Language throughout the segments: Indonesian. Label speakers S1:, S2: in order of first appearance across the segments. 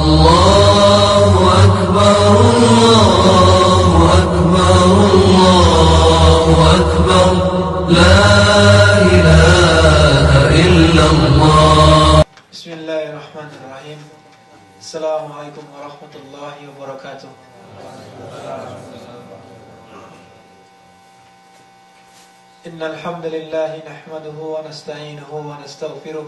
S1: الله أكبر الله أكبر الله أكبر لا إله إلا الله.
S2: بسم الله الرحمن الرحيم. السلام عليكم ورحمة الله وبركاته. إن الحمد لله نحمده ونستعينه ونستغفره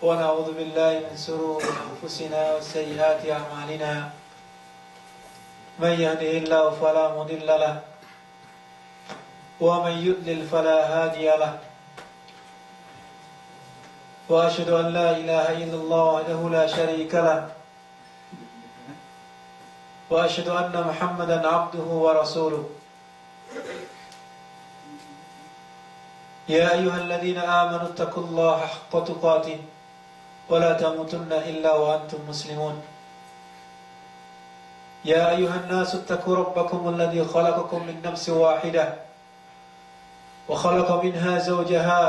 S2: ونعوذ بالله من شرور أنفسنا وسيئات أعمالنا. من يهده الله فلا مضل له ومن يضلل فلا هادي له. وأشهد أن لا إله إلا الله وحده لا شريك له وأشهد أن محمدا عبده ورسوله. يا أيها الذين آمنوا اتقوا الله حق تقاته ولا تموتن إلا وأنتم مسلمون. يا أيها الناس اتقوا ربكم الذي خلقكم من نفس واحدة وخلق منها زوجها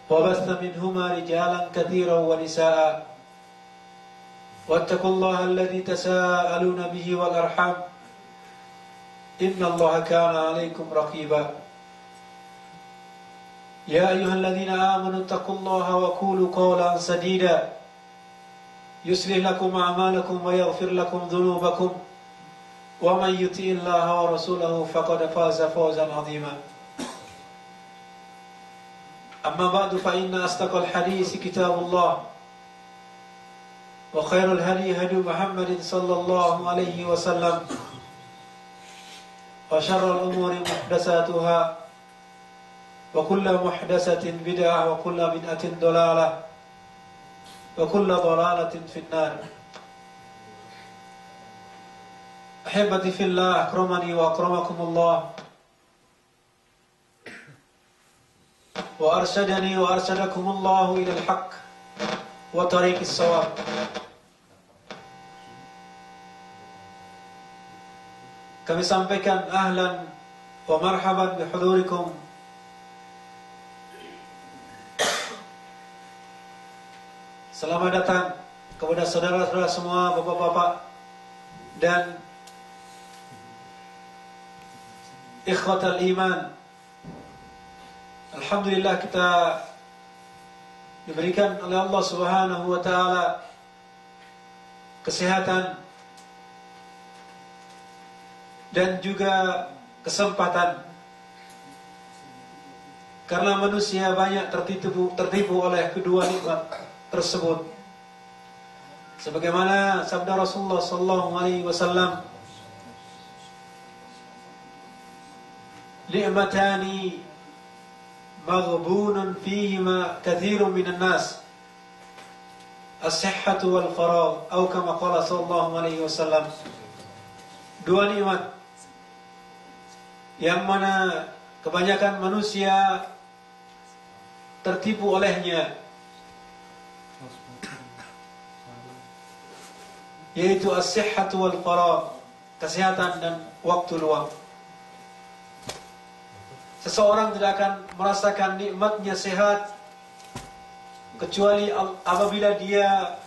S2: وبث منهما رجالا كثيرا ونساء. واتقوا الله الذي تساءلون به والأرحام إن الله كان عليكم رقيبا. يا أيها الذين آمنوا اتقوا الله وقولوا قولا سديدا يصلح لكم أعمالكم ويغفر لكم ذنوبكم ومن يطع الله ورسوله فقد فاز فوزا عظيما. أما بعد فإن أصدق الحديث كتاب الله وخير الهدي هدي محمد صلى الله عليه وسلم وشر الأمور محدثاتها وكل محدثة بدعة وكل بدعة ضلالة وكل ضلالة في النار. أحبتي في الله أكرمني وأكرمكم الله وأرشدني وأرشدكم الله إلى الحق وطريق الصواب. Kami sampaikan ahlan wa marhaban bihudurikum. Selamat datang kepada saudara-saudara semua, bapak-bapak dan ikhwatal iman. Alhamdulillah kita diberikan oleh Allah Subhanahu wa taala kesehatan dan juga kesempatan, karena manusia banyak tertipu oleh kedua nikmat tersebut. Sebagaimana sabda Rasulullah sallallahu alaihi wasallam, ni'matani maghbunun fihima katsirun minan nas, as-sihhatu wal faragh, atau kama qala sallallahu alaihi wasallam. Dua nikmat yang mana kebanyakan manusia tertipu olehnya, yaitu as-sihhatu wal faragh, kesehatan dan waktu luang. Seseorang tidak akan merasakan nikmatnya sehat kecuali apabila dia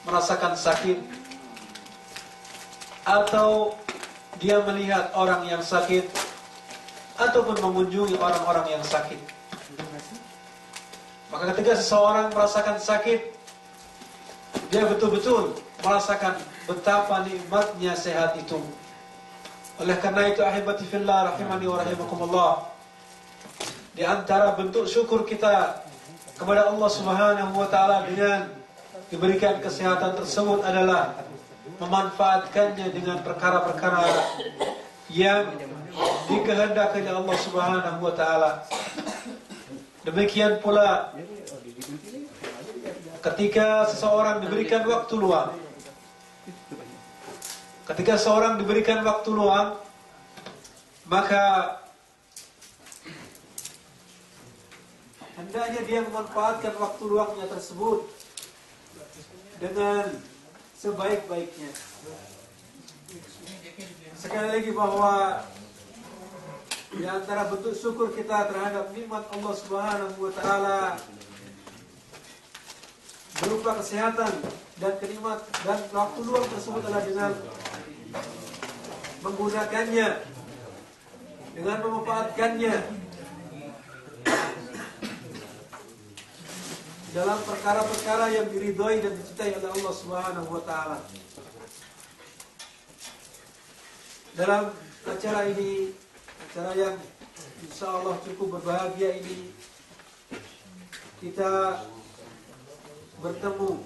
S2: merasakan sakit atau dia melihat orang yang sakit ataupun mengunjungi orang-orang yang sakit. Maka ketika seseorang merasakan sakit, dia betul-betul merasakan betapa nikmatnya sehat itu. Oleh karena itu, ahibati fillah rahimani wa rahimakumullah, di antara bentuk syukur kita kepada Allah Subhanahu wa taala dengan diberikan kesehatan tersebut adalah memanfaatkannya dengan perkara-perkara yang dikehendaki oleh Allah Subhanahu wa taala. Demikian pula ketika seseorang diberikan waktu luang. Ketika seorang diberikan waktu luang, maka hendaknya dia memanfaatkan waktu luangnya tersebut dengan sebaik-baiknya. Sekali lagi bahwa di antara bentuk syukur kita terhadap nikmat Allah Subhanahu wa taala berupa kesehatan dan kenikmat, dan waktu luang tersebut adalah dengan menggunakannya, dengan memanfaatkannya dalam perkara-perkara yang diridhoi dan dicintai oleh Allah Subhanahu wa taala. Dalam acara ini, acara yang insyaallah cukup berbahagia ini, kita bertemu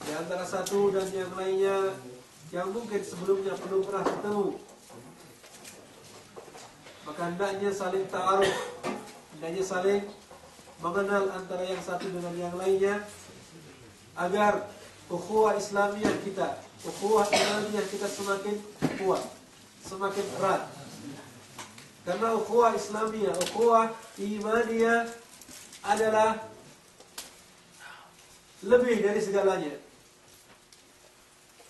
S2: di antara satu dan yang lainnya yang mungkin sebelumnya belum pernah bertemu. Maka hendaknya saling ta'aruf, hendaknya saling mengenal antara yang satu dengan yang lainnya, agar ukhuwah Islamiyah kita, ukhuwah imaniyah kita semakin kuat, semakin erat. Karena ukhuwah Islamiyah, ukhuwah imaniyah adalah lebih dari segalanya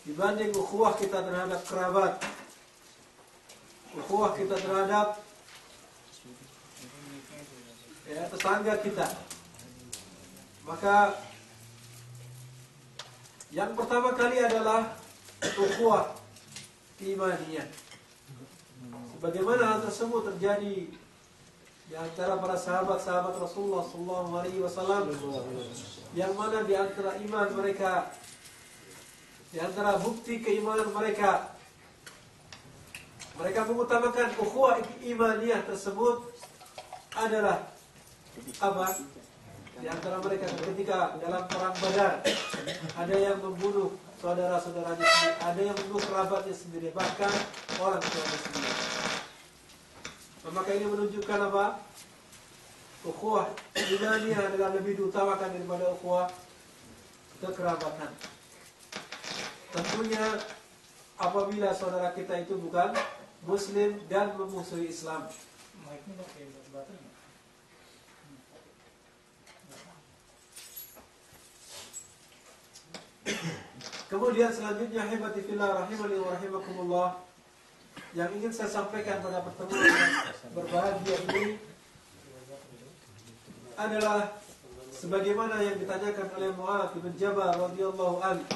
S2: dibanding ukhuwah kita terhadap kerabat, ukhuwah kita terhadap tetangga kita. Maka yang pertama kali adalah ukhuwah imaniyah. Sebagaimana hal tersebut terjadi di antara para sahabat-sahabat Rasulullah SAW, yang mana di antara iman mereka, di antara bukti keimanan mereka, mereka mengutamakan ukhuwah imaniyah tersebut adalah apa? Di antara mereka ketika dalam perang Badar, ada yang membunuh saudara-saudaranya sendiri, ada yang membunuh kerabatnya sendiri, bahkan orang tuanya sendiri. Maka ini menunjukkan apa? Ukhuwah imaniyah adalah lebih diutamakan daripada ukhuwah kekerabatan. Tentunya apabila saudara kita itu bukan Muslim dan memusuhi Islam. Kemudian selanjutnya, hibati fillah rahimani wa rahimakumullah, yang ingin saya sampaikan pada pertemuan yang berbahagia ini adalah sebagaimana yang ditanyakan oleh Mu'adz bin Jabal radhiyallahu anhu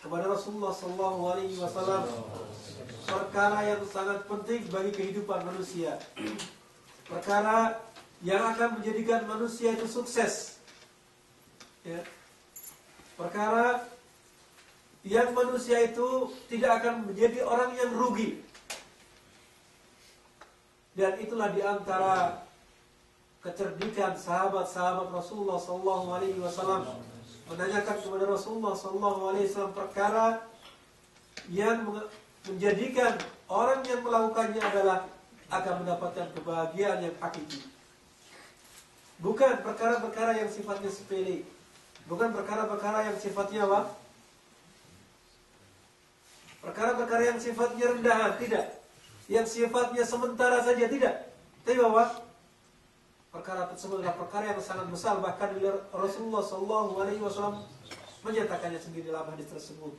S2: kepada Rasulullah sallallahu alaihi wasallam, perkara yang sangat penting bagi kehidupan manusia, perkara yang akan menjadikan manusia itu sukses, ya. Perkara yang manusia itu tidak akan menjadi orang yang rugi. Dan itulah di antara kecerdikan sahabat-sahabat Rasulullah sallallahu alaihi wasallam menanyakan kepada Rasulullah sallallahu alaihi wasallam perkara yang menjadikan orang yang melakukannya adalah akan mendapatkan kebahagiaan yang hakiki. Bukan perkara-perkara yang sifatnya sepele, bukan perkara-perkara yang sifatnya apa? Perkara-perkara yang sifatnya rendahan, tidak. Yang sifatnya sementara saja, tidak. Tapi bahwa perkara tersebut adalah perkara yang sangat besar, bahkan Rasulullah SAW menyatakannya sendiri dalam hadis tersebut.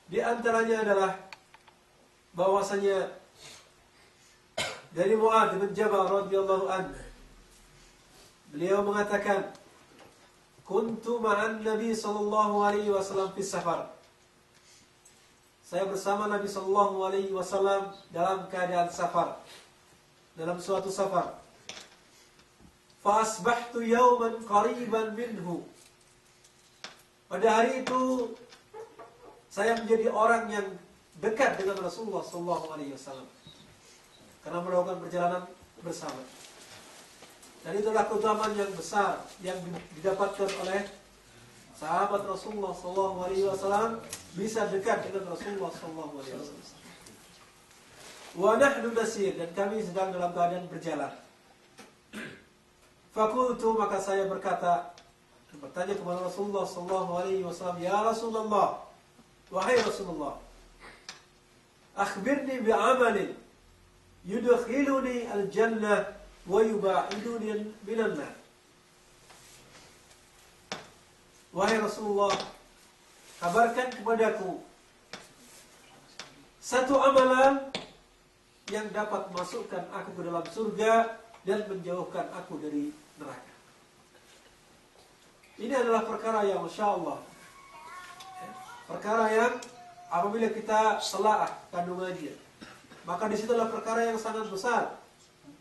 S2: Di antaranya adalah bahwasanya dari Mu'adz bin Jabal radhiyallahu anhu, beliau mengatakan, "Kuntu ma'an Nabi sallallahu alaihi wasallam fi safar." Saya bersama Nabi sallallahu alaihi wasallam dalam keadaan safar, dalam suatu safar. Fa asbahtu yawman qariban minhu. Pada hari itu saya menjadi orang yang dekat dengan Rasulullah sallallahu alaihi wasallam karena melakukan perjalanan bersama. Dan itulah keutamaan yang besar yang didapatkan oleh sahabat Rasulullah SAW, bisa dekat dengan Rasulullah SAW. Wa nahnu nasir, dan kami sedang dalam keadaan berjalan. Fakultu, maka saya berkata, bertanya kepada Rasulullah SAW, "Ya Rasulullah, wahai Rasulullah, akhbirni bi'amalin yudkhiluni al-jannah wa yuba'iduni minan nar." Wahai Rasulullah, kabarkan kepadaku satu amalan yang dapat masukkan aku ke dalam surga dan menjauhkan aku dari neraka. Ini adalah perkara yang Masya Allah, perkara yang apabila kita telaah kandungannya, maka di situ adalah perkara yang sangat besar.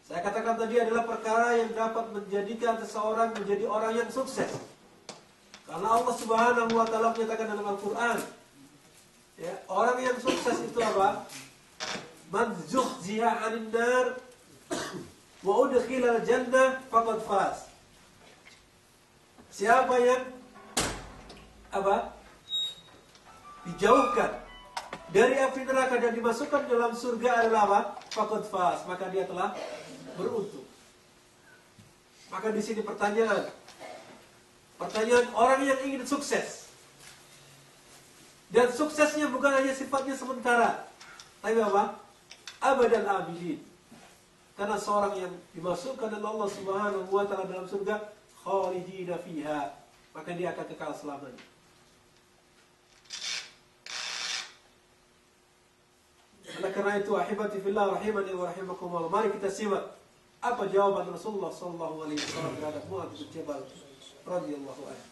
S2: Saya katakan tadi adalah perkara yang dapat menjadikan seseorang menjadi orang yang sukses. Karena Allah Subhanahu wa taala menyatakan dalam Al-Qur'an, ya, orang yang sukses itu apa? Man zuhziha 'anil nar wa udkhila al-jannah faqad faz. Siapa yang apa? Dijauhkan dari api neraka dan dimasukkan dalam surga adalah apa? Faqad faz, maka dia telah beruntung. Maka di sini pertanyaan orang yang ingin sukses. Dan suksesnya bukan hanya sifatnya sementara, tapi apa? Abadan abidin. Karena seorang yang dimasukkan oleh Allah Subhanahu wa taala dalam surga, khalidina fiha, maka dia akan kekal selamanya. Oleh karena itu, ahibati fillah rahimani wa rahimakumullah, mari kita simak apa jawaban Rasulullah sallallahu alaihi wasallam terhadap Mu'adz bin Jabal radhiyallahu anhu.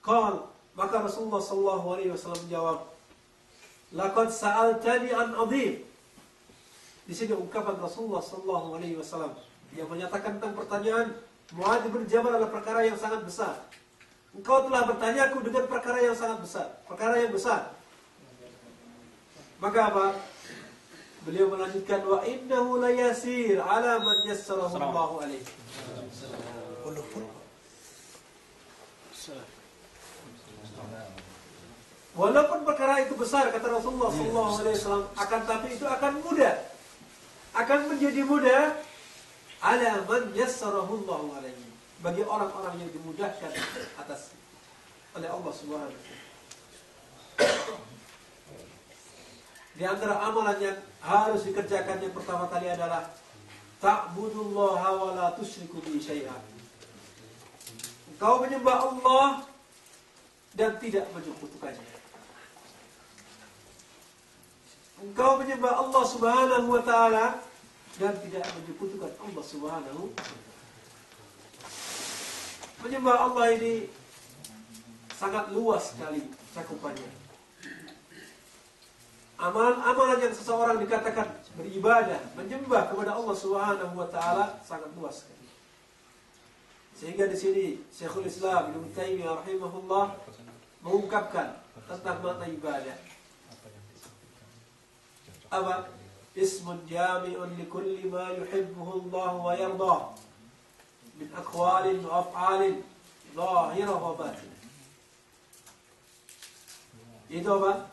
S2: Qal, maka Rasulullah sallallahu alaihi wasallam menjawab, laqad sa'altani an 'adzim. Di sini ungkapan Rasulullah sallallahu alaihi wasallam yang menyatakan tentang pertanyaan Mu'adz bin Jabal adalah perkara yang sangat besar. Engkau telah bertanyaku dengan perkara yang sangat besar, perkara yang besar. Maka apa? Beliau melanjutkan, wa innahu la yasir ala man yassarahu Allahu alaihi. Walaupun perkara itu besar, kata Rasulullah sallallahu alaihi wasallam, akan tapi itu akan mudah. Akan menjadi mudah ala man yassarahu Allahu alaihi, bagi orang-orang yang dimudahkan atas oleh Allah Subhanahu wa taala. Di antara amalan yang harus dikerjakan yang pertama kali adalah ta'budullaha wa la tusyriku bihi syai'an. Engkau menyembah Allah dan tidak menyekutukannya. Engkau menyembah Allah Subhanahu wa taala dan tidak menyekutukan Allah Subhanahu wa taala. Menyembah Allah ini sangat luas sekali cakupannya. Amalan-amalan yang seseorang dikatakan beribadah, menyembah kepada Allah Subhanahu wa taala sangat luas sekali. Sehingga di sini Syekhul Islam Ibnu Taimiyah rahimahullah mengungkapkan tentang makna ibadah. Apa? Ismun jami'un likulli ma yuhibbuhu Allah wa yardah min aqwalin wa af'alin zahirah wa batinah. Itu apa?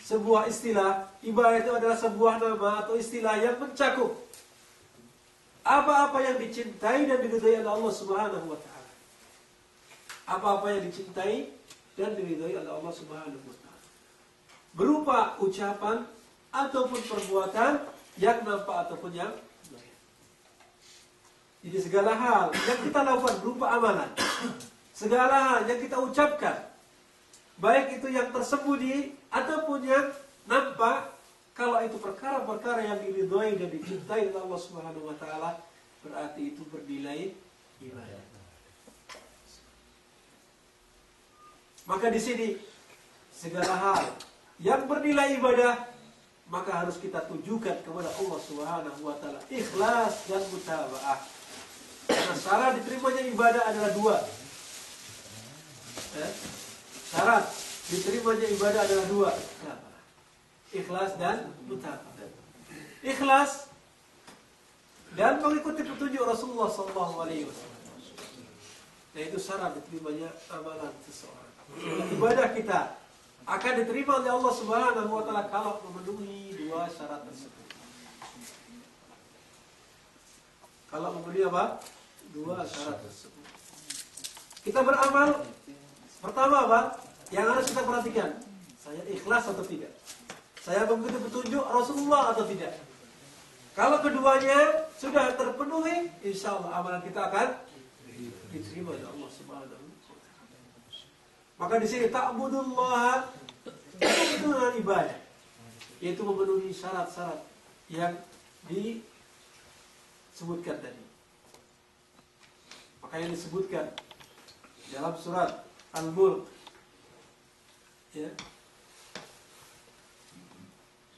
S2: Sebuah istilah, ibadah itu adalah sebuah nama atau istilah yang mencakup apa-apa yang dicintai dan diridhai oleh Allah Subhanahu wa taala. Apa-apa yang dicintai dan diridhai oleh Allah Subhanahu wa taala. Berupa ucapan ataupun perbuatan yang nampak ataupun yang zahir. Jadi segala hal yang kita lakukan berupa amalan, segala hal yang kita ucapkan, baik itu yang tersembunyi ataupun yang nampak, kalau itu perkara-perkara yang diridhai dan dicintai oleh Allah Subhanahu wa taala, berarti itu bernilai ibadah. Maka di sini segala hal yang bernilai ibadah maka harus kita tujukan kepada Allah Subhanahu wa taala, ikhlas dan mutabaah. Karena syarat diterimanya ibadah adalah dua. Syarat diterimanya ibadah adalah dua. Ikhlas dan mutaba'ah. Ikhlas dan mengikuti petunjuk Rasulullah SAW. Yaitu syarat diterimanya amalan seseorang. Ibadah kita akan diterima oleh Allah Subhanahu wa taala kalau memenuhi dua syarat tersebut. Kalau memenuhi apa? Dua syarat tersebut. Kita beramal, pertama apa? Yang harus kita perhatikan, saya ikhlas atau tidak? Saya mengikuti petunjuk Rasulullah atau tidak? Kalau keduanya sudah terpenuhi, insya Allah amalan kita akan diterima oleh Allah Subhanahu wa taala. Maka di sini ta'budullah itu dengan ibadah. yaitu memenuhi syarat-syarat yang disebutkan tadi. Maka yang disebutkan dalam surat Al-Mulk, ya,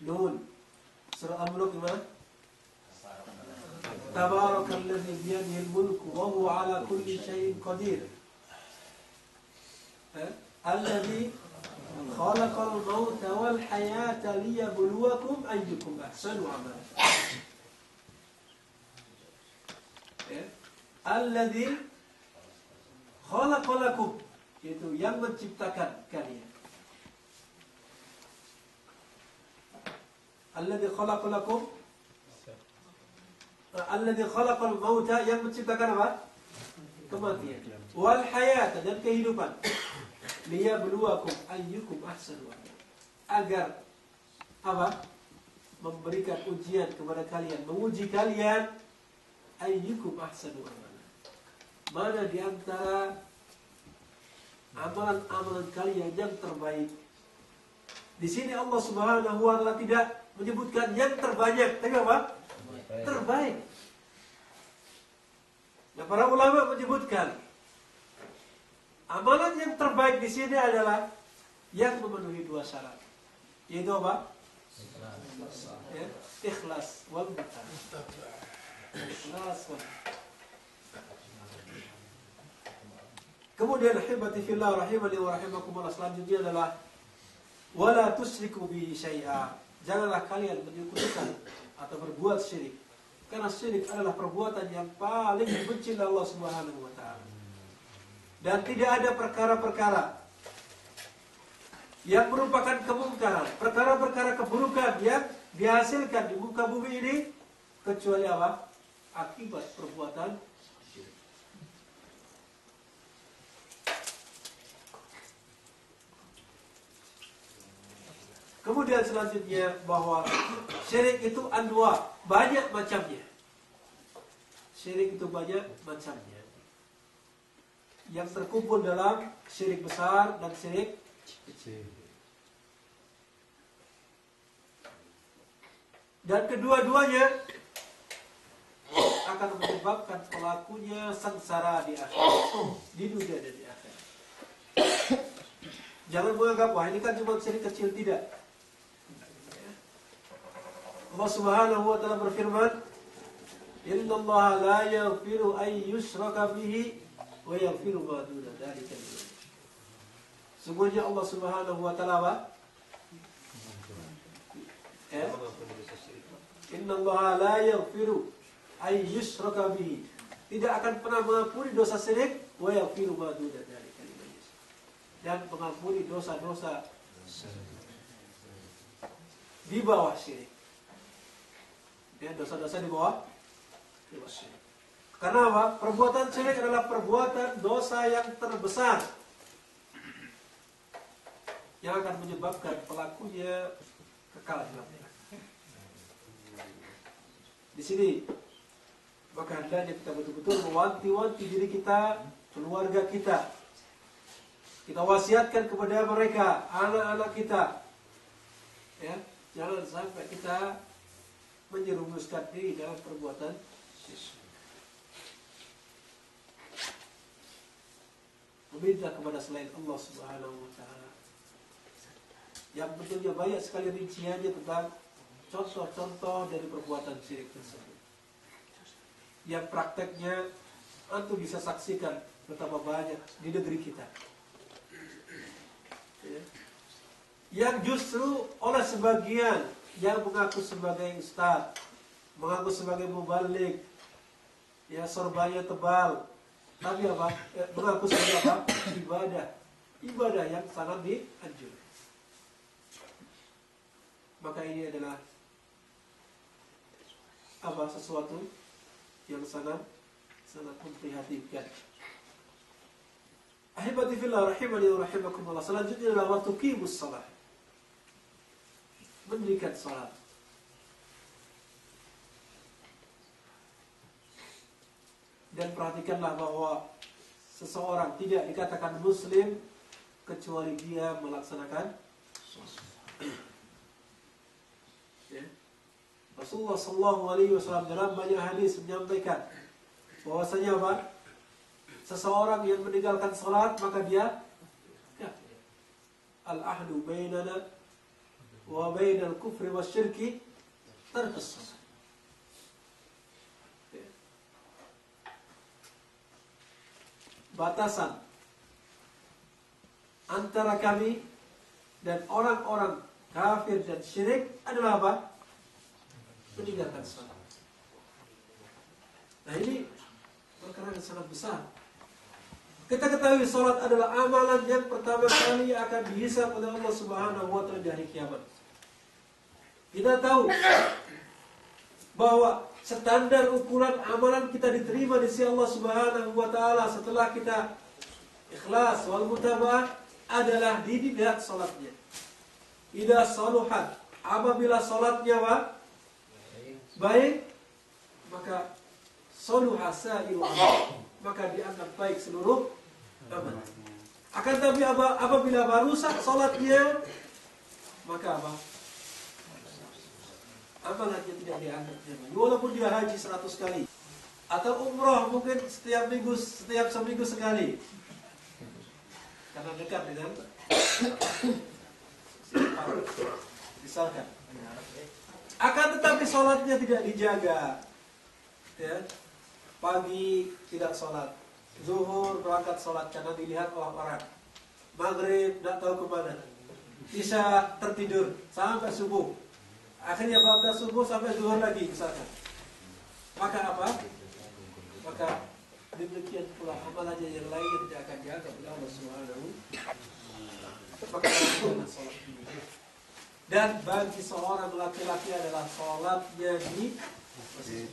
S2: Nun, surat Al-Mulk gimana? Tabarakalladzi biyadihil mulku wa huwa ala kulli syai'in qadir. Alladzi khalaqal mauta wal hayata liyabluwakum ayyukum ahsanu amala. Alladzi khalaqalakum, yaitu yang menciptakan kalian. Alladzi khalaqalakum, alladzi khalaqal mauta, yang menciptakan apa? Kematian. Wal hayata, dan kehidupan. Liyabluwakum ayyukum ahsanu amala. Agar apa? Memberikan ujian kepada kalian, menguji kalian, ayyukum ahsanu amala. Mana di antara amalan-amalan kalian yang terbaik. Di sini Allah Subhanahu wa taala tidak menyebutkan yang terbanyak, tapi apa? Terbaik. Nah, para ulama menyebutkan amalan yang terbaik di sini adalah yang memenuhi dua syarat. Yaitu apa? Ya, ikhlas wal mutaba'ah. Ikhlas wal. Kemudian ahibati fillah rahimani wa rahimakumullah, selanjutnya adalah wala tusyriku bihi syai'a. Janganlah kalian menyekutukan atau berbuat syirik. Karena syirik adalah perbuatan yang paling dibenci oleh Allah Subhanahu wa taala. Dan tidak ada perkara-perkara yang merupakan kemungkaran, perkara-perkara keburukan yang dihasilkan di muka bumi ini kecuali apa? Akibat perbuatan syirik. Kemudian selanjutnya bahwa syirik itu anwa, banyak macamnya. Syirik itu banyak macamnya. Yang terkumpul dalam syirik besar dan syirik kecil. Dan kedua-duanya akan menyebabkan pelakunya sengsara di akhirat, di dunia dan di akhirat. Jangan menganggap wah ini kan cuma syirik kecil, tidak. Allah Subhanahu wa taala berfirman, "Innallaha la yaghfiru an yushraka bihi wa yaghfiru ma duna dzalika liman yasha." Sungguhnya Allah Subhanahu wa taala apa? Innallaha la yaghfiru an yushraka bihi. Tidak akan pernah mengampuni dosa syirik, wa yaghfiru ma duna dzalika liman yasha. Dan mengampuni dosa-dosa di bawah syirik. Ya, dosa-dosa di bawah syirik. Karena apa? Perbuatan syirik adalah perbuatan dosa yang terbesar yang akan menyebabkan pelakunya kekal dalam neraka. Di sini maka hendaknya kita betul-betul mewanti-wanti diri kita, keluarga kita. Kita wasiatkan kepada mereka, anak-anak kita. Ya, jangan sampai kita menjerumuskan diri dalam perbuatan syirik. Meminta kepada selain Allah Subhanahu wa taala. Yang betulnya banyak sekali rinciannya tentang contoh-contoh dari perbuatan syirik tersebut. Yang prakteknya antum bisa saksikan betapa banyak di negeri kita. Ya. Yang justru oleh sebagian yang mengaku sebagai ustaz, mengaku sebagai mubalik, ya sorbannya tebal, tapi apa? Mengaku sebagai apa? Ibadah yang sangat dianjurkan. Maka ini adalah apa? Sesuatu yang sangat memprihatinkan. Ahibati fillah rahimani wa rahimakumullah. Selanjutnya adalah wa tuqimus shalah. Mendirikan salat. Dan perhatikanlah bahwa seseorang tidak dikatakan muslim kecuali dia melaksanakan salat. Rasulullah SAW dalam banyak hadis menyampaikan bahwasanya apa? Seseorang yang meninggalkan salat maka dia kafir. Al-ahdu bainana wa bainal kufri wasyirki tarkus salat. Batasan antara kami dan orang-orang kafir dan syirik adalah apa? Meninggalkan salat. Nah ini perkara yang sangat besar. Kita ketahui salat adalah amalan yang pertama kali akan dihisab oleh Allah Subhanahu wa taala di hari kiamat. Kita tahu bahwa standar ukuran amalan kita diterima di sisi Allah Subhanahu wa taala setelah kita ikhlas wal mutaba'ah adalah dilihat salatnya. Idza saluhat, apabila salatnya baik, maka saluha sa'iru amal, maka dianggap baik seluruh amal. Akan tapi apabila rusak salatnya, maka amalannya tidak dianggap baik. Walaupun dia haji 100 kali atau umrah mungkin setiap seminggu sekali. Karena dekat dengan misalkan. Akan tetapi sholatnya tidak dijaga, ya. Pagi tidak sholat, zuhur berangkat sholat karena dilihat oleh orang, maghrib tidak tahu kemana, isya tertidur sampai subuh, akhirnya pada subuh sampai zuhur lagi misalkan. Maka apa? Maka demikian pula amalannya yang lain yang tidak akan dijaga oleh Allah Subhanahu. Maka sholat ini. Dan bagi seorang laki-laki adalah sholatnya di masjid,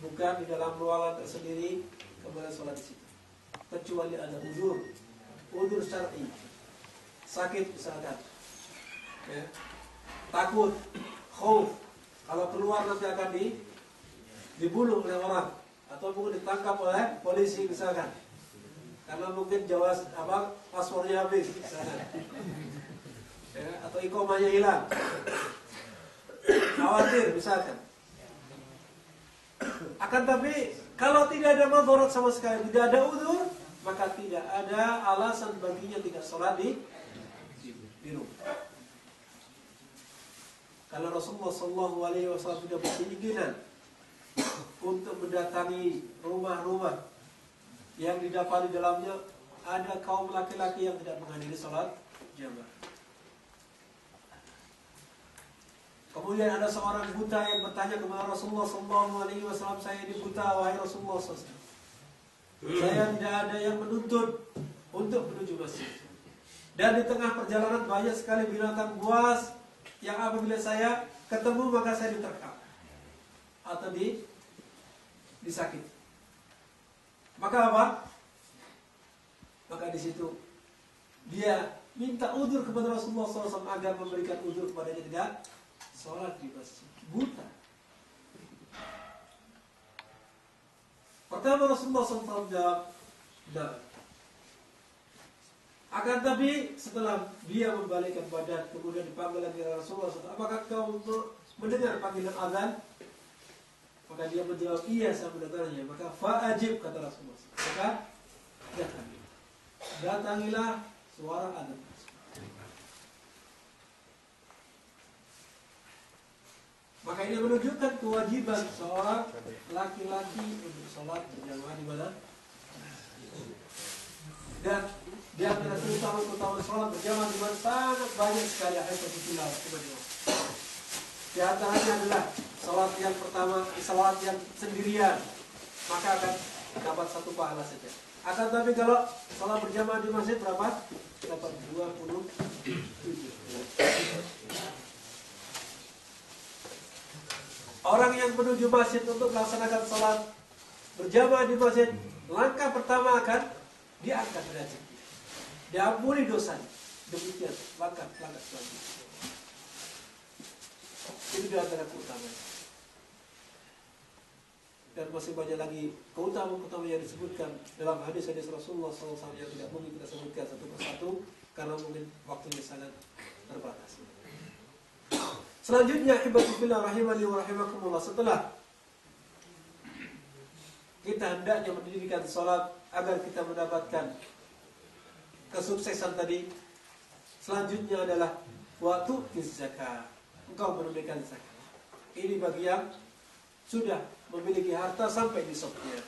S2: bukan di dalam ruangan tersendiri kemudian sholat di situ. Kecuali ada udzur syar'i, sakit misalkan, ya. Takut, khauf, kalau keluar nanti akan dibunuh oleh orang atau mungkin ditangkap oleh polisi misalkan, karena mungkin paspornya habis misalkan. Ya, atau iqamahnya hilang, khawatir misalkan. Akan tapi kalau tidak ada madarat sama sekali, tidak ada udzur, maka tidak ada alasan baginya tidak sholat di rumah. Kalau Rasulullah SAW tidak berkeinginan untuk mendatangi rumah-rumah yang didapati dalamnya ada kaum laki-laki yang tidak menghadiri sholat jamaah. Kemudian ada seorang buta yang bertanya kepada Rasulullah SAW, saya ini buta, wahai Rasulullah SAW. Saya tidak ada yang menuntut untuk menuju masjid. Dan di tengah perjalanan banyak sekali binatang buas yang apabila saya ketemu maka saya diterkam atau disakiti. Maka apa? Maka di situ dia minta udzur kepada Rasulullah SAW agar memberikan udzur kepadanya tidak sholat di masjid. Buta. Pertama Rasulullah SAW jawab, tidak. Akan tapi setelah dia membalikkan badan, kemudian dipanggil lagi Rasulullah SAW, apakah kau mendengar panggilan azan? Maka dia menjawab, iya saya mendengarnya. Maka fa'ajib, kata Rasulullah SAW. Maka datangilah suara azan. Maka ini menunjukkan kewajiban seorang laki-laki untuk sholat berjamaah di mana? Dan di antara keutamaan sholat berjamaah di mana sangat banyak sekali ayat tertulis. Di antaranya adalah sholat yang pertama, sholat yang sendirian, maka akan dapat 1 pahala saja. Akan tapi kalau sholat berjamaah di masjid berapa? Dapat 27. Orang yang menuju masjid untuk melaksanakan sholat berjamaah di masjid, langkah pertama akan diangkat derajatnya, diampuni dosanya. Demikian langkah selanjutnya. Ini di antara keutamaan. Dan masih banyak lagi keutamaan yang disebutkan dalam hadis-hadis Rasulullah SAW yang tidak mungkin kita sebutkan satu persatu karena mungkin waktunya sangat terbatas. Selanjutnya ahibati fillah rahimani wa rahimakumullah, setelah kita hendaknya mendirikan salat agar kita mendapatkan kesuksesan tadi, selanjutnya adalah waktu zakat. Engkau menunaikan zakat. Ini bagi yang sudah memiliki harta sampai nisabnya.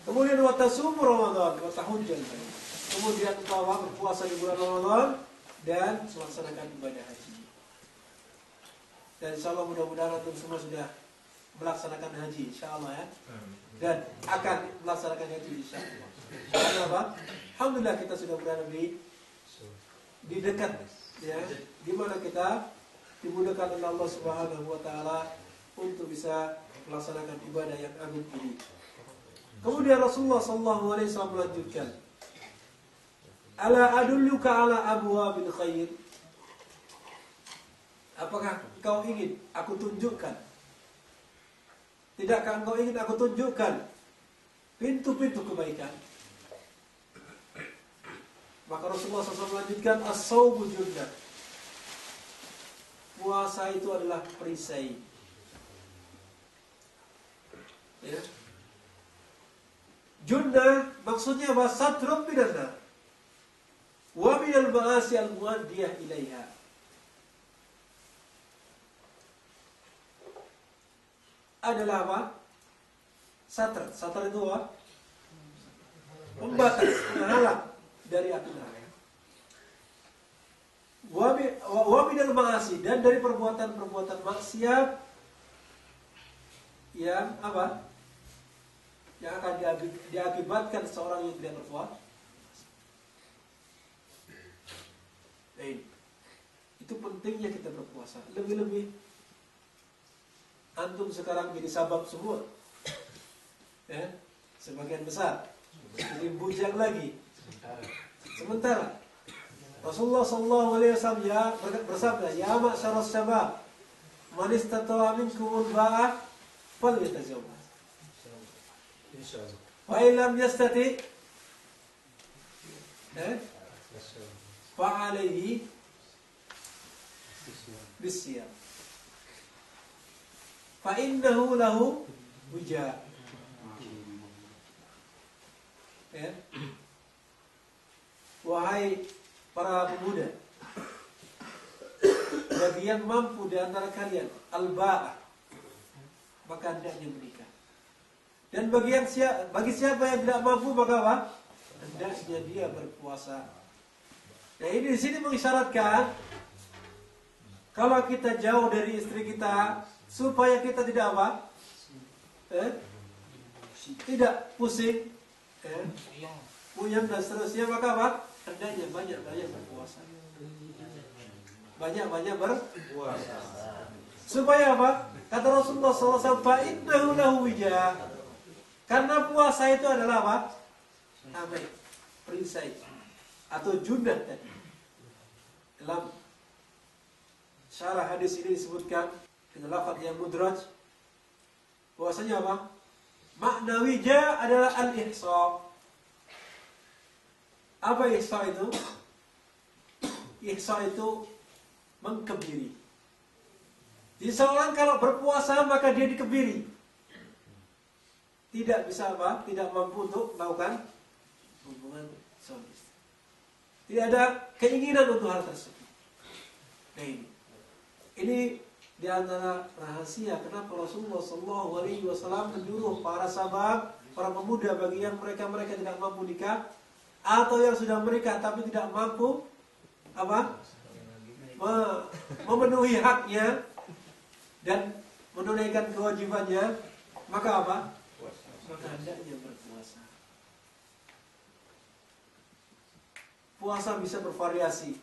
S2: Kemudian wa tasum Ramadan wa tahujjal. Kemudian engkau berpuasa di bulan Ramadan dan melaksanakan ibadah haji. Dan insyaallah mudah-mudahan antum semua sudah melaksanakan haji insyaallah ya. Dan akan melaksanakan haji insyaallah. Karena apa? Alhamdulillah kita sudah berada di dekat ya, di mana kita dimudahkan oleh Allah Subhanahu wa taala untuk bisa melaksanakan ibadah yang agung ini. Kemudian Rasulullah sallallahu alaihi wasallam melanjutkan, "Ala adulluka ala abwabil khair?" Apakah engkau ingin aku tunjukkan? Tidakkah engkau ingin aku tunjukkan pintu-pintu kebaikan? Maka Rasulullah SAW melanjutkan, "As-sawmu junnah." Puasa itu adalah perisai. Ya. Junnah maksudnya apa? Satrun minan nar. Wa minal ma'asi al-muwaddiyah ilaiha. Adalah apa? Satr. Satr itu apa? Pembatas, menghalang dari api neraka. Wa minal ma'asi, dan dari perbuatan-perbuatan maksiat yang apa? Yang akan diakibatkan seorang yang tidak berpuasa. Itu pentingnya kita berpuasa. Lebih-lebih antum sekarang jadi sabab semua. Ya, sebagian besar. Jadi bujang lagi. Sementara Rasulullah sallallahu alaihi wasallam ya bersabda, "Ya ma'syaras syabab, man istata'a minkumul ba'ah falyatazawwaj." Insyaallah. Wa illam yastati fa alayhi bisiyam. Fa innahu lahu wija. Ya. Wahai para pemuda, bagi yang mampu di antara kalian al-ba'ah, maka hendaknya menikah. Dan bagi siapa yang tidak mampu, maka apa? Hendaknya dia berpuasa. Nah, ini di sini mengisyaratkan kalau kita jauh dari istri kita supaya kita tidak apa? Tidak pusing, puyeng dan seterusnya, maka apa? Hendaknya banyak-banyak berpuasa. Banyak-banyak berpuasa. Supaya apa? Kata Rasulullah SAW, "Fa'innahu lahu wija." Karena puasa itu adalah apa? Amai, perisai atau junnah tadi. Dalam syarah hadis ini disebutkan dengan lafaz yang mudraj, bahwasanya apa? Makna wija adalah al-ihsa. Apa ihsa itu? Ihsa itu mengkebiri. Jadi seorang kalau berpuasa maka dia dikebiri. Tidak bisa apa? Tidak mampu untuk melakukan hubungan suami istri. Tidak ada keinginan untuk hal tersebut. Nah, ini di antara rahasia kenapa Rasulullah SAW menyuruh para sahabat, para pemuda bagi yang mereka tidak mampu nikah atau yang sudah menikah tapi tidak mampu apa? Memenuhi haknya dan menunaikan kewajibannya, maka apa? Maka hendaknya berpuasa. Puasa bisa bervariasi,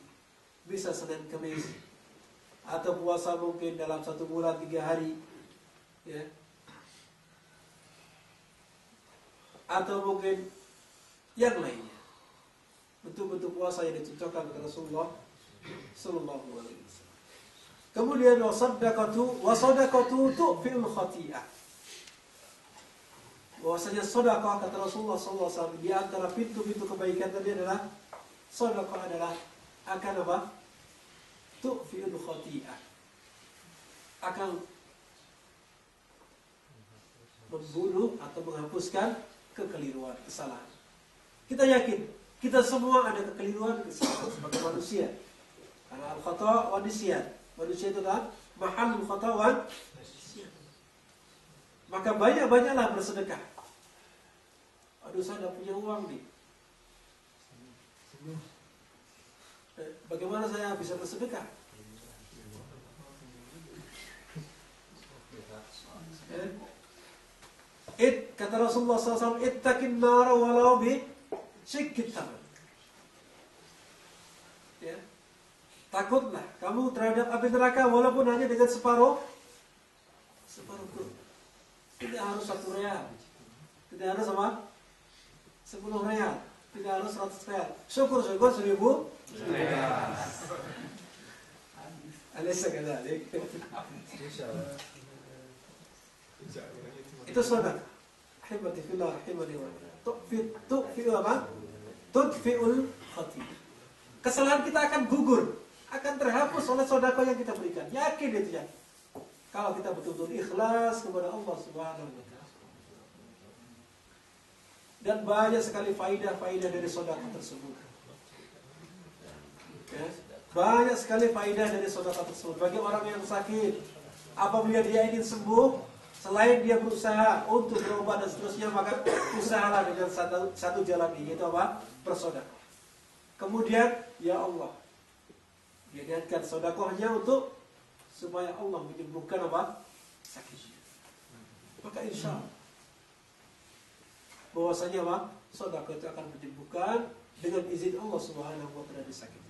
S2: bisa Senin Kamis, atau puasa mungkin dalam 1 bulan 3 hari, ya. Atau mungkin yang lainnya. Bentuk-bentuk puasa yang dicocokkan oleh Rasulullah Sallallahu Alaihi Wasallam. Kemudian wasadaqatu tu'fil khati'ah. Bahwasanya sedekah, kata Rasulullah SAW, di antara pintu-pintu kebaikan tadi adalah sedekah adalah akan apa?
S3: tu'fi'ul khati'ah, akan membunuh atau menghapuskan kekeliruan, kesalahan. Kita yakin kita semua ada kekeliruan, kesalahan sebagai manusia. Karena al-khata' wa nisyan. Manusia itu kan mahallul khata' wa nisyan. Maka banyak-banyaklah bersedekah. Aduh, saya tidak punya uang nih. Bagaimana saya bisa bersedekah? Kata Rasulullah SAW, ittaqin nara walau bi syikit tamr. Ya. Takutlah kamu terhadap api neraka walaupun hanya dengan separuh kur. Tidak harus 1 real. Tidak harus apa? 10 real. Tidak harus 100 real. Syukur-syukur 1000 real. Alaysa kadzalik. Itu sedekah. Ahibati fillah rahimani wa tu'fi'u apa? Tudfi'ul khati'ah. Kesalahan kita akan gugur, akan terhapus oleh sedekah yang kita berikan. Yakin itu ya. Kalau kita betul-betul ikhlas kepada Allah Subhanahu wa taala. Dan banyak sekali faidah-faidah dari sedekah tersebut. Ya. Banyak sekali faidah dari sedekah tersebut bagi orang yang sakit. Apabila dia ingin sembuh, selain dia berusaha untuk berobat dan seterusnya, maka usahalah dengan satu jalan ini, yaitu apa? Bersedekah. Kemudian, ya Allah, dia niatkan sedekahnya untuk supaya Allah menyembuhkan apa? Sakitnya. Maka insya Allah bahwasanya apa? Sedekah itu akan menyembuhkan dengan izin Allah Subhanahu wa taala sakit.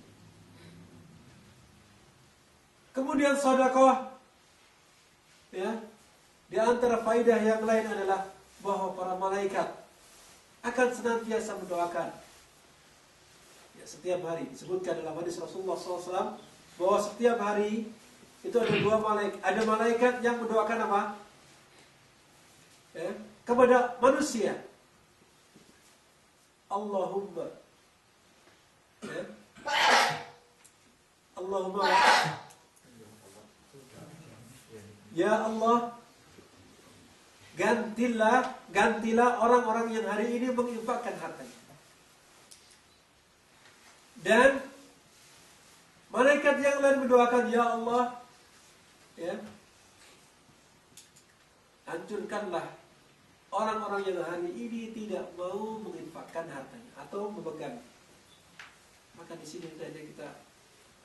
S3: Kemudian sedekah, ya, di antara faidah yang lain adalah bahwa para malaikat akan senantiasa mendoakan. Ya, setiap hari disebutkan dalam hadis Rasulullah SAW bahwa setiap hari itu ada 2 malaikat. Ada malaikat yang mendoakan apa? Ya, kepada manusia. Allahumma, ya, Allahumma, ya Allah, gantilah orang-orang yang hari ini menginfakkan hartanya. Dan malaikat yang lain mendoakan, ya Allah, ya, hancurkanlah orang-orang yang hari ini tidak mau menginfakkan hartanya atau memegang. Maka di sini kita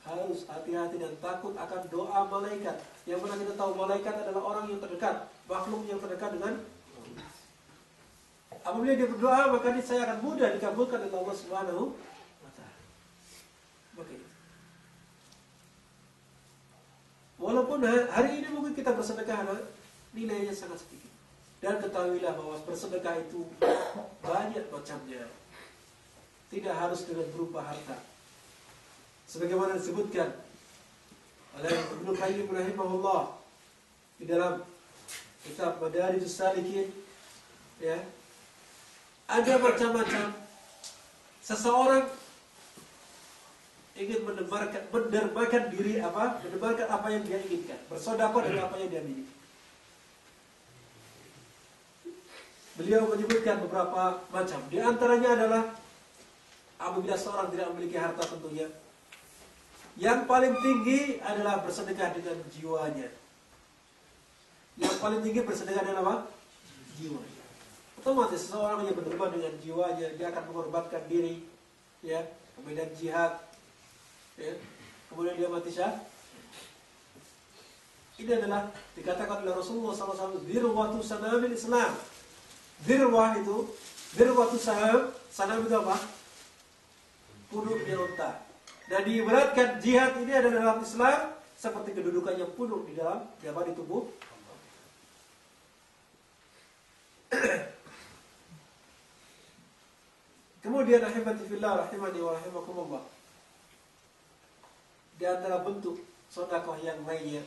S3: harus hati-hati dan takut akan doa malaikat. Yang mana kita tahu malaikat adalah orang yang terdekat, makhluk yang terdekat dengan Allah. Apabila dia berdoa, maka saya akan mudah dikabulkan oleh Allah Subhanahu wa taala. Maka itu. Walaupun hari ini mungkin kita bersedekah, nilainya sangat sedikit. Dan ketahuilah bahwa bersedekah itu banyak macamnya. Tidak harus dengan berupa harta. Sebagaimana disebutkan oleh Ibnu Qayyim rahimahullah di dalam kitab Madarijus Salikin, ya, ada macam-macam. Seseorang ingin mendermakan diri apa? Mendermakan apa yang dia inginkan, bersedekah dengan apa yang dia miliki. Beliau menyebutkan beberapa macam. Di antaranya adalah apabila seorang tidak memiliki harta tentunya, yang paling tinggi adalah bersedekah dengan jiwanya. Yang paling tinggi bersedekah dengan apa? Jiwanya. Otomatis seseorang yang berkorban dengan jiwanya, dia akan mengorbankan diri, ya, kemudian jihad, ya, kemudian dia mati syahid. Ini adalah dikatakan oleh Rasulullah SAW, dirwatu sanamil Islam. Dirwah itu, dirwatu sanam itu apa? Punuknya unta. Dan diibaratkan jihad ini adalah dalam Islam seperti kedudukannya punuk di dalam di tubuh. Kemudian ahibati fillah rahimani wa rahimakumullah. Di antara bentuk sedekah yang lainnya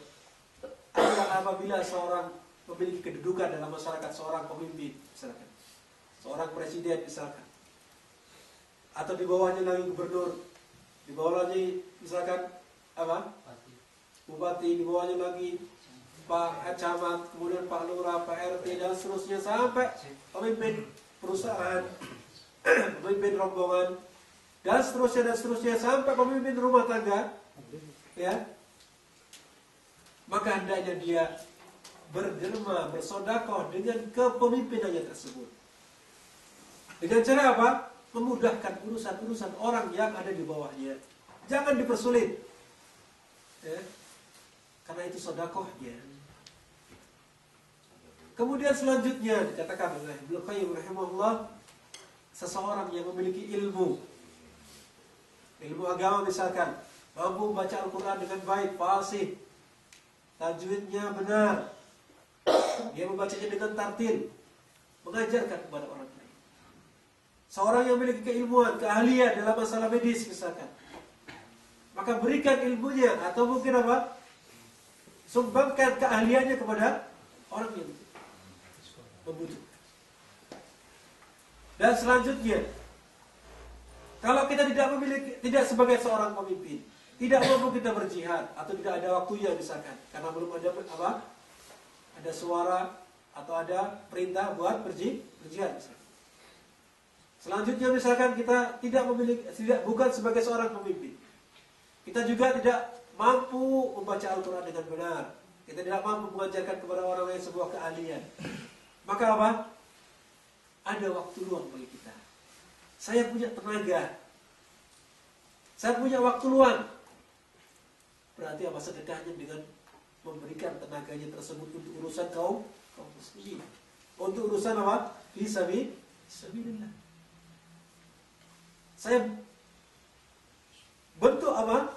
S3: adalah apabila seorang memiliki kedudukan dalam masyarakat, seorang pemimpin misalkan, seorang presiden misalkan, atau di bawahnya lagi gubernur, di bawah lagi misalkan apa? Bupati, di bawahnya lagi Pak Camat, kemudian Pak Lurah, Pak RT dan seterusnya sampai pemimpin perusahaan, pemimpin rombongan dan seterusnya sampai pemimpin rumah tangga, ya. Maka hendaknya dia berderma, bersodakoh dengan kepemimpinannya tersebut. Dengan cara apa? Memudahkan urusan-urusan orang yang ada di bawahnya. Jangan dipersulit. Ya. Karena itu sodakohnya. Kemudian selanjutnya dikatakan oleh Ibnu Qayyim rahimahullah, seseorang yang memiliki ilmu agama misalkan, mampu membaca Al-Quran dengan baik, fasih, tajwidnya benar, dia membacanya dengan tartil, mengajarkan kepada orang lain. Seorang yang memiliki keilmuan, keahlian dalam masalah medis misalkan, maka berikan ilmunya atau mungkin apa? Sumbangkan keahliannya kepada orang yang membutuhkan. Dan selanjutnya, kalau kita tidak sebagai seorang pemimpin, tidak mampu kita berjihad atau tidak ada waktunya misalkan, karena belum ada apa? Ada suara atau ada perintah buat berjihad misalkan. Selanjutnya misalkan kita bukan sebagai seorang pemimpin. Kita juga tidak mampu membaca Al-Quran dengan benar. Kita tidak mampu mengajarkan kepada orang lain sebuah keahlian. Maka apa? Ada waktu luang bagi kita. Saya punya tenaga. Saya punya waktu luang. Berarti apa sedekahnya dengan memberikan tenaganya tersebut untuk urusan kaum muslimin. Untuk urusan apa? Fisabilillah. Saya bentuk apa?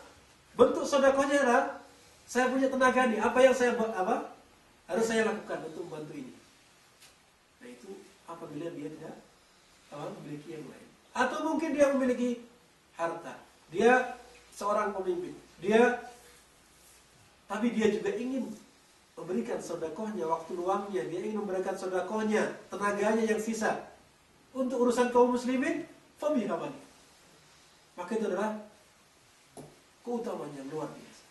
S3: Bentuk sedekahnya adalah saya punya tenaga nih. Apa yang harus saya lakukan untuk membantu ini? Nah itu apabila dia tidak memiliki yang lain. Atau mungkin dia memiliki harta. Dia seorang pemimpin. Tapi dia juga ingin memberikan sedekahnya, waktu luangnya. Dia ingin memberikan sedekahnya, tenaganya yang sisa untuk urusan kaum muslimin. Fabihamani. Maka itu adalah keutamaan yang luar biasa.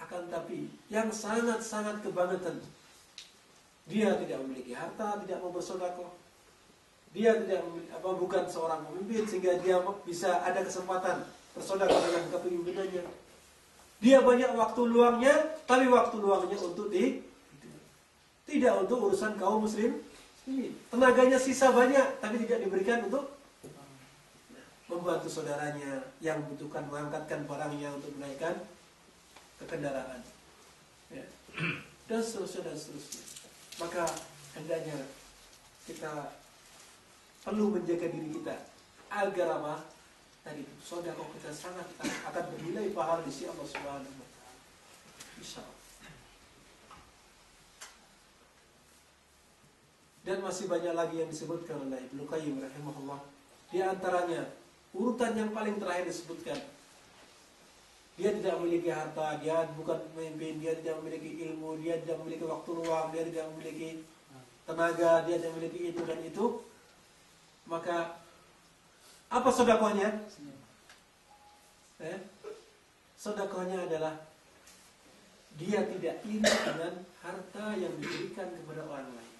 S3: Akan tapi yang sangat-sangat kebangetan, dia tidak memiliki harta, tidak mau bersedekah. Dia bukan seorang pemimpin sehingga dia bisa ada kesempatan bersedekah dengan kepemimpinannya. Dia banyak waktu luangnya, tapi waktu luangnya untuk tidak untuk urusan kaum muslim. Tenaganya sisa banyak, tapi tidak diberikan untuk membantu saudaranya yang membutuhkan, mengangkatkan barangnya untuk menaikkan ke kendaraan. Ya. Dan seterusnya. Maka hendaknya kita perlu menjaga diri kita agar apa? Tadi sedekah kita sangat akan bernilai pahala di sisi Allah Subhanahu wa taala. Insyaallah. Dan masih banyak lagi yang disebutkan oleh Ibnu Qayyim rahimahullah. Di antaranya urutan yang paling terakhir disebutkan, dia tidak memiliki harta, dia bukan pemimpin, dia tidak memiliki ilmu, dia tidak memiliki waktu luang, dia tidak memiliki tenaga, dia tidak memiliki itu dan itu. Maka apa sedekahnya? Sedekahnya adalah dia tidak iri dengan harta yang diberikan kepada orang lain.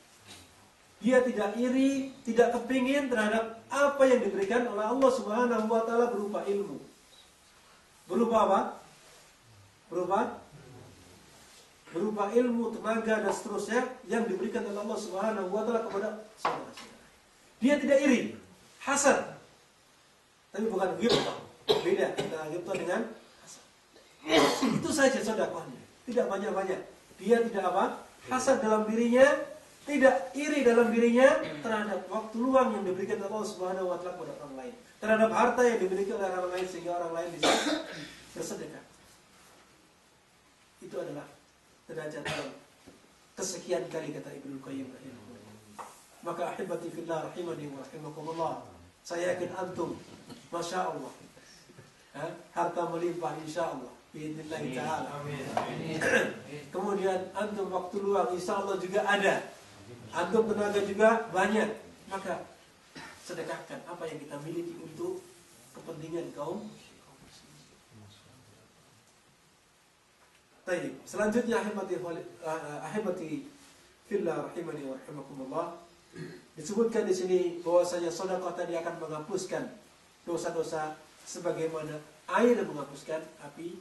S3: Dia tidak iri, tidak kepingin terhadap apa yang diberikan oleh Allah Subhanahu wa taala berupa ilmu. Berupa apa? Berupa ilmu, tenaga dan seterusnya yang diberikan oleh Allah Subhanahu wa taala kepada saudara-saudara. Dia tidak iri, hasad. Tapi bukan ghibthah. Beda antara ghibthah dengan hasad. Itu saja sedekahnya. Tidak banyak-banyak. Dia tidak apa? Hasad dalam dirinya, tidak iri dalam dirinya terhadap waktu luang yang diberikan oleh Allah Subhanahu wa taala kepada orang lain. Terhadap harta yang dimiliki oleh orang lain sehingga orang lain bisa bersedekah. Itu adalah derajat yang kesekian kali kata Ibnu Qayyim rahimahullah. Maka ahibati fillah rahimani wa rahimakumullah. Saya yakin antum, masya Allah, harta melimpah insya Allah, biidznillah ta'ala. Kemudian antum waktu luang insya Allah juga ada. Antum tenaga juga banyak. Maka sedekahkan apa yang kita miliki untuk kepentingan kaum. Taib. Selanjutnya ahibati fillah rahimani wa rahimakumullah. Disebutkan di sini bahwasanya sedekah tadi akan menghapuskan dosa-dosa sebagaimana air menghapuskan api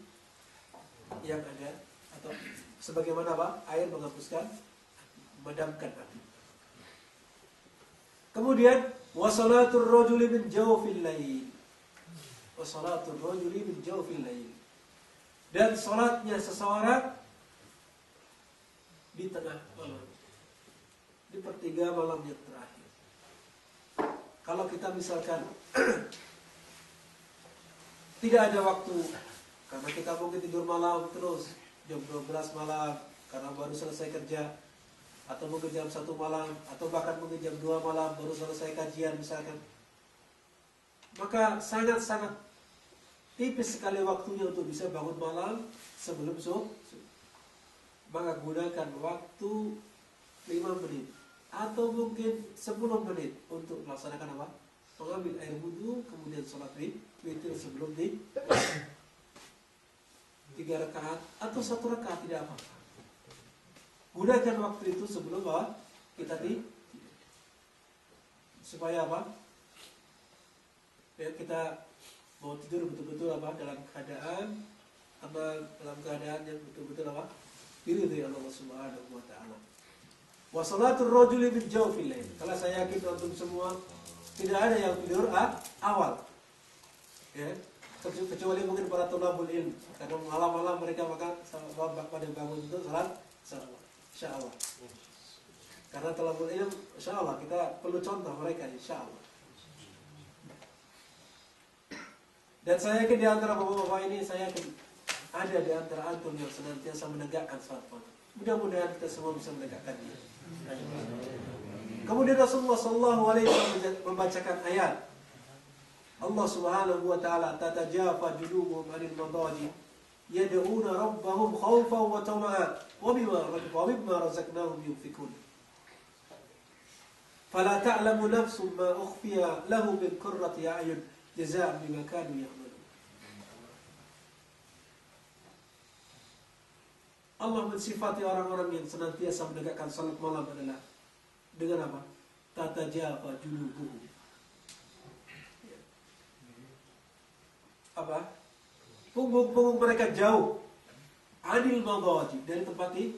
S3: yang ada, atau sebagaimana apa? Air menghapuskan, memadamkan api. Kemudian wasalatul rajuli min jawfil lail. Wasalatul rajuli min jawfil lail. Dan salatnya seseorang di tengah malam, di pertiga malam yang terakhir. Kalau kita misalkan tidak ada waktu, karena kita mungkin tidur malam terus jam 12 malam karena baru selesai kerja, atau mungkin jam 1 malam, atau bahkan mungkin jam 2 malam baru selesai kajian misalkan, maka sangat-sangat tipis sekali waktunya untuk bisa bangun malam sebelum subuh. Maka gunakan waktu 5 menit atau mungkin 10 menit untuk melaksanakan apa? Mengambil air wudhu, kemudian sholat witir sebelum 3 rakaat atau 1 rakaat, tidak apa-apa. Gunakan waktu itu sebelum apa? Kita supaya apa? Ya, kita mau tidur betul-betul apa? Dalam keadaan yang betul-betul apa? Diridhai Allah Subhanahu wa taala. Wa salatul rajuli min jawfil lail. Kalau saya yakin antum semua tidak ada yang tidur awal. Ya. Kecuali mungkin para thalabul ilm, karena malam-malam mereka maka pada bangun untuk salat insyaallah. Karena thalabul ilm insyaallah kita perlu contoh mereka insyaallah. Dan saya yakin di antara bapak-bapak ini, saya yakin ada di antara antum yang senantiasa menegakkan salat malam. Mudah-mudahan kita semua bisa menegakkannya. Kemudian Rasulullah SAW membacakan ayat Allah Subhanahu wa taala, tatajafa junubuhum 'anil madaji yad'una rabbahum khawfan wa tama'an wa mimma razaqnahum yunfikun. Fala ta'lamu nafsun ma ukhfiya lahum min qurrati a'yun jazaa'an bima kanu ya'malun. Allah mensifati orang-orang yang senantiasa menegakkan salat malam adalah dengan apa? Tatajafa junubuhum. Apa? Punggung-punggung mereka jauh anil madaji, dari tempat ini.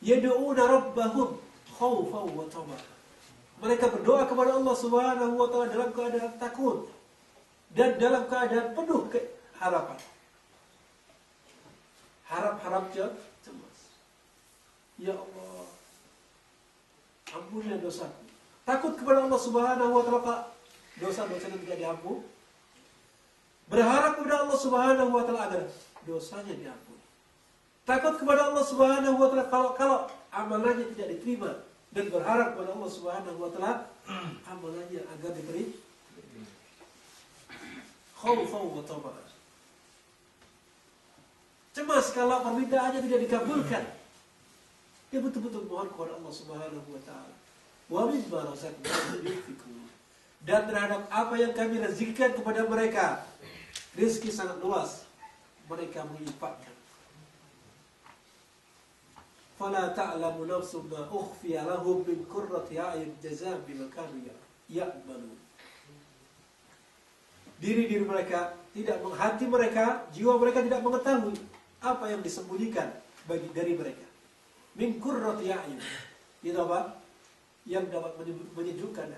S3: Yad'una rabbahum khawfan wa tama'an. Mereka berdoa kepada Allah Subhanahu wa taala dalam keadaan takut dan dalam keadaan penuh harapan. Harap-harap cemas. Ya Allah, ampunilah dosaku. Takut kepada Allah Subhanahu wa taala, dosa-dosanya tidak diampuni. Berharap kepada Allah Subhanahu wa taala agar dosanya diampuni. Takut kepada Allah Subhanahu wa taala kalau amalannya tidak diterima, dan berharap kepada Allah Subhanahu wa taala amalannya agar diberi. Khaufan wa tama'an. Cemas kalau permintaannya tidak dikabulkan. Dia betul-betul mohon kepada Allah Subhanahu wa taala. Wa mimma razaqnahum yunfikun. Dan terhadap apa yang kami rezekikan kepada mereka, rezeki sangat luas, mereka menginfakkan. Fala ta'lamu nafsun ma ukhfiya lahum min qurrati a'yun jazaa'an bima kanu ya'malun. Diri mereka tidak, hati mereka, jiwa mereka tidak mengetahui apa yang disembunyikan dari mereka. Min qurrati a'yun. Itu apa? Yang dapat menyejukkan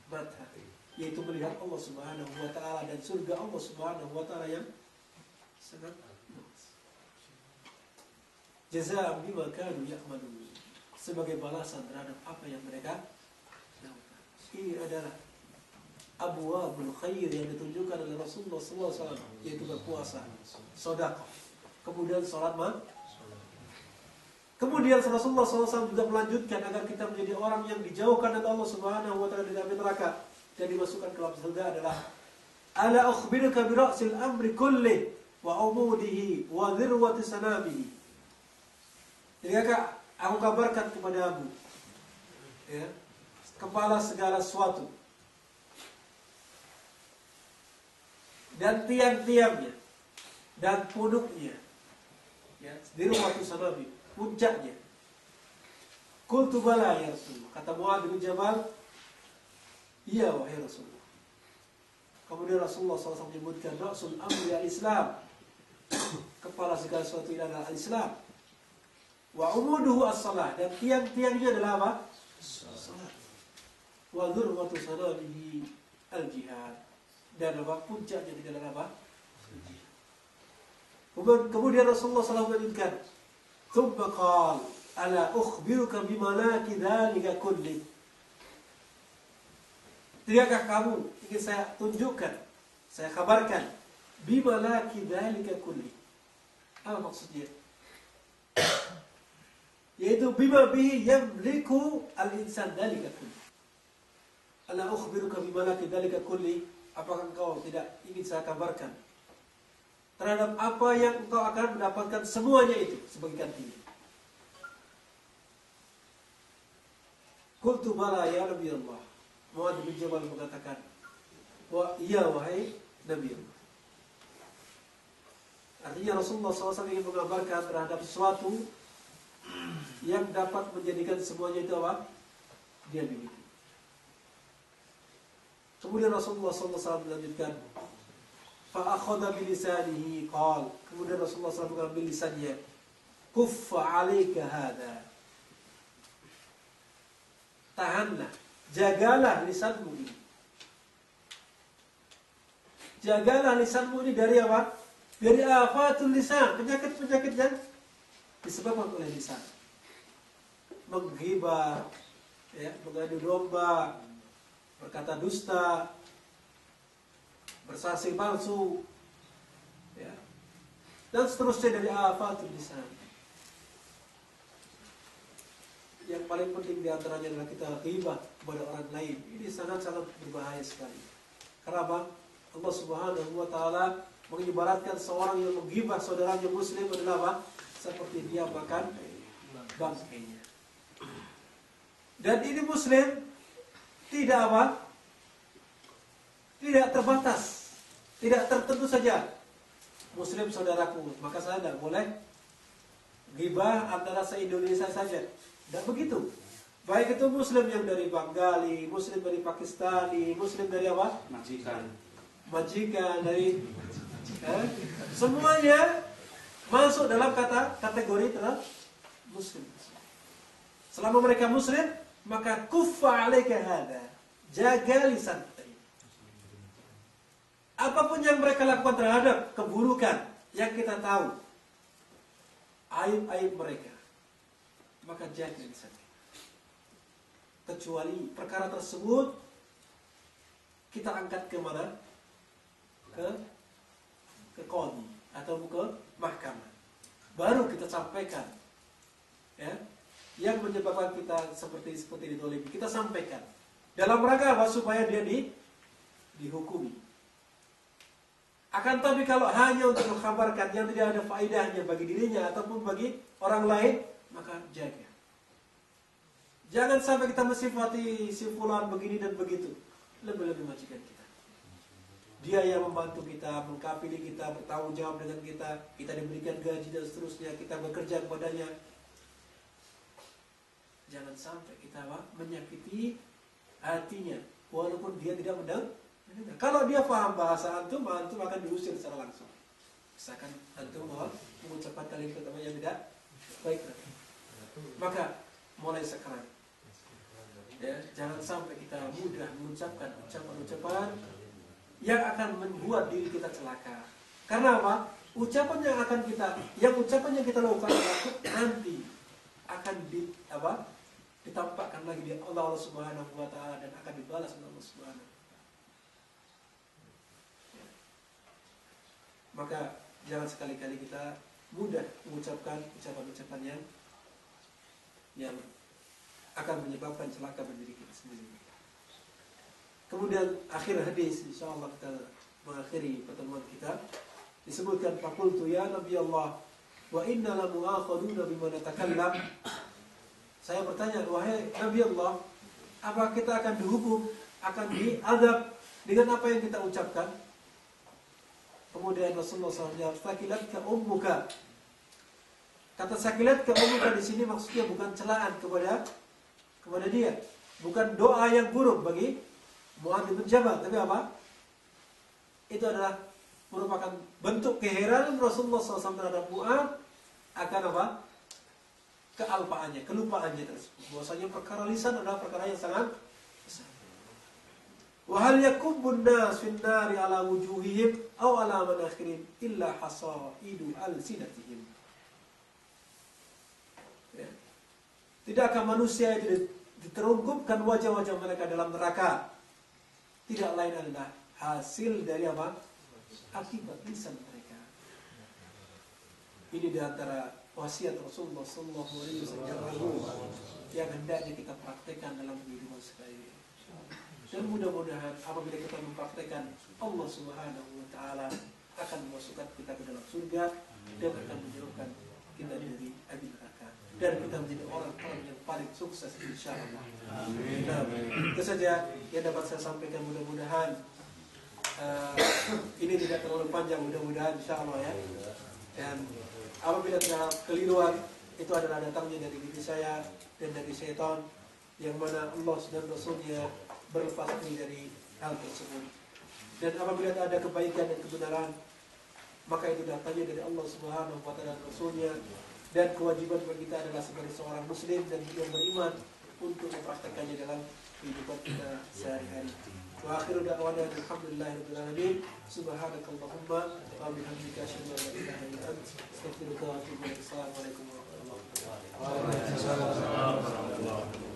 S3: mata, yaitu melihat Allah Subhanahu wa taala dan surga Allah Subhanahu wa taala yang sangat luas. Jazaa'an bima kanu ya'malun. Sebagai balasan terhadap apa yang mereka lakukan. Ini adalah abwabul khair yang ditunjukkan oleh Rasulullah SAW, yaitu berpuasa, sedekah, kemudian salat malam. Kemudian Rasulullah SAW juga melanjutkan agar kita menjadi orang yang dijauhkan dari Allah Subhanahu wa taala dari api neraka dan dimasukkan ke dalam surga adalah ala akhbiruka bi ra'sil amri kulli wa umudihi wa dhirwati sanamihi. Jadi aku kabarkan kepadamu, ya, kepala segala sesuatu dan tiang-tiangnya dan punuknya. Ya, dirwatu sanabi, puncaknya. Qultu bala ya Rasulullah. Kata Mu'adz bin Jabal, iya wahai Rasulullah. Kemudian Rasulullah SAW menyebutkan Ra'sul amri al-Islam. Kepala segala sesuatu ini adalah al-Islam. Wa umuduhu as-salah. Dan tiang-tiangnya adalah apa? Salat. Wa dhurwatu sanabihi al-jihad. Dan apa? Puncaknya adalah apa? Kemudian Rasulullah SAW menyebutkan, Thumma qala, ala ukhbiruka bimalaki dhalika kulli. Tidakkah kamu ingin saya tunjukkan, saya kabarkan, bimalaki dhalika kulli. Apa maksudnya? Yaitu bima bihi yamliku al-insan dhalika kulli. Ala ukhbiruka bimalaki dhalika kulli. Apakah engkau tidak ingin saya kabarkan terhadap apa yang engkau akan mendapatkan semuanya itu sebagai gantinya? Qultu bala ya Nabi Allah. Mu'adz bin Jabal mengatakan, iya wahai Nabi Allah. Artinya Rasulullah SAW ingin mengabarkan terhadap sesuatu yang dapat menjadikan semuanya itu apa? Dia miliki. Kemudian Rasulullah SAW melanjutkan, fa'akhadha bilisanihi qal. Kemudian Rasulullah SAW mengambil lisannya, kuffa 'alaika hadha. Tahanlah, jagalah lisanmu ini. Jagalah lisanmu ini dari apa? Dari afatul lisan, penyakit-penyakit yang disebabkan oleh lisan. Menghibah, ya, mengadu domba, berkata dusta, bersaksi palsu, ya, dan seterusnya dari afatul lisan. Yang paling penting diantaranya adalah kita ghibah kepada orang lain. Ini sangat-sangat berbahaya sekali. Karena Allah Subhanahu wa Ta'ala mengibaratkan seorang yang menghibah saudaranya Muslim adalah apa? Seperti dia makan bangkainya. Dan ini Muslim tidak apa? Tidak terbatas, tidak tertentu saja. Muslim saudaraku, maka saya tidak boleh ghibah antara se-Indonesia saja. Tidak begitu. Baik itu Muslim yang dari Bengali, Muslim dari Pakistani, Muslim dari apa? Majikan dari semuanya masuk dalam kategori telah Muslim. Selama mereka Muslim, maka kuffa 'alaika hada. Jaga lisan kita. Apapun yang mereka lakukan terhadap keburukan yang kita tahu, aib-aib mereka, maka jaga lisan kita. Kecuali perkara tersebut kita angkat ke mana? Ke qadhi atau ke mahkamah. Baru kita sampaikan, ya, yang menyebabkan kita seperti didolimi. Kita sampaikan dalam rangka apa? Supaya dia dihukumi. Akan tapi kalau hanya untuk mengkhabarkan yang tidak ada faedahnya bagi dirinya ataupun bagi orang lain, maka jaga. Jangan sampai kita mensifati si fulan begini dan begitu. Lebih-lebih majikan kita. Dia yang membantu kita, mengkafili kita, bertanggung jawab dengan kita diberikan gaji dan seterusnya, kita bekerja kepadanya. Jangan sampai kita menyakiti hatinya, walaupun dia tidak mendengar. Kalau dia paham bahasa antum akan diusir secara langsung. Misalkan antum mengucapkan kalimat yang tidak baik, maka mulai sekarang, ya, jangan sampai kita mudah mengucapkan ucapan-ucapan yang akan membuat diri kita celaka. Karena apa? Ucapan yang kita lakukan nanti akan ditampakkan lagi di Allah Subhanahu wa Ta'ala dan akan dibalas oleh Allah Subhanahu. Maka jangan sekali-kali kita mudah mengucapkan ucapan-ucapan yang akan menyebabkan celaka bagi diri kita sendiri. Kemudian akhir hadis, insyaallah kita mengakhiri pertemuan kita, disebutkan faqultu ya Nabi Allah wa inna la mu'akhaduna bima natakallam. Saya bertanya, wahai Nabi Allah, apa kita akan dihukum, akan diazab dengan apa yang kita ucapkan? Kemudian Rasulullah SAW menjawab, "Sakilatka ummuka." Kata sakilatka ummuka di sini maksudnya bukan celaan kepada dia, bukan doa yang buruk bagi Mu'adz bin Jabal, tapi apa? Itu adalah merupakan bentuk keheranan Rasulullah SAW terhadap Mu'adz akan apa? Kealpaannya, kelupaannya tersebut. Bahwasanya perkara lisan adalah perkara yang sangat besar. Wa hal yakubbun nas fin nari ala wujuhihim aw ala manakhirihim illa hasaidu alsinatihim. Ya. Tidakkah manusia itu diterungkupkan wajah-wajah mereka dalam neraka? Tidak lain adalah hasil dari apa? Akibat lisan mereka. Ini diantara wasiat Rasulullah SAW yang hendaknya kita praktekkan dalam kehidupan sehari-hari. Dan mudah-mudahan apabila kita mempraktekkan, Allah Subhanahu wa Ta'ala akan memasukkan kita ke dalam surga dan akan menjauhkan kita dari api neraka, dan kita menjadi orang-orang yang paling sukses insyaallah. Nah, itu saja yang dapat saya sampaikan. Mudah-mudahan ini tidak terlalu panjang, mudah-mudahan insyaallah ya. Dan apabila terdapat keliruan, itu adalah datangnya dari diri saya dan dari syaitan, yang mana Allah dan Rasulnya berlepas diri dari hal tersebut. Dan apabila ada kebaikan dan kebenaran, maka itu datangnya dari Allah Subhanahu wa Ta'ala dan Rasulnya, dan kewajiban bagi kita adalah sebagai seorang muslim dan yang beriman untuk mempraktekannya dalam kehidupan kita sehari-hari. Wa akhiru da'wana alhamdulillahirabbil alamin. Subhanakallahumma wa bihamdika asyhadu an la ilaha illa anta astaghfiruka wa atubu ilaik. Assalamualaikum warahmatullahi wabarakatuh.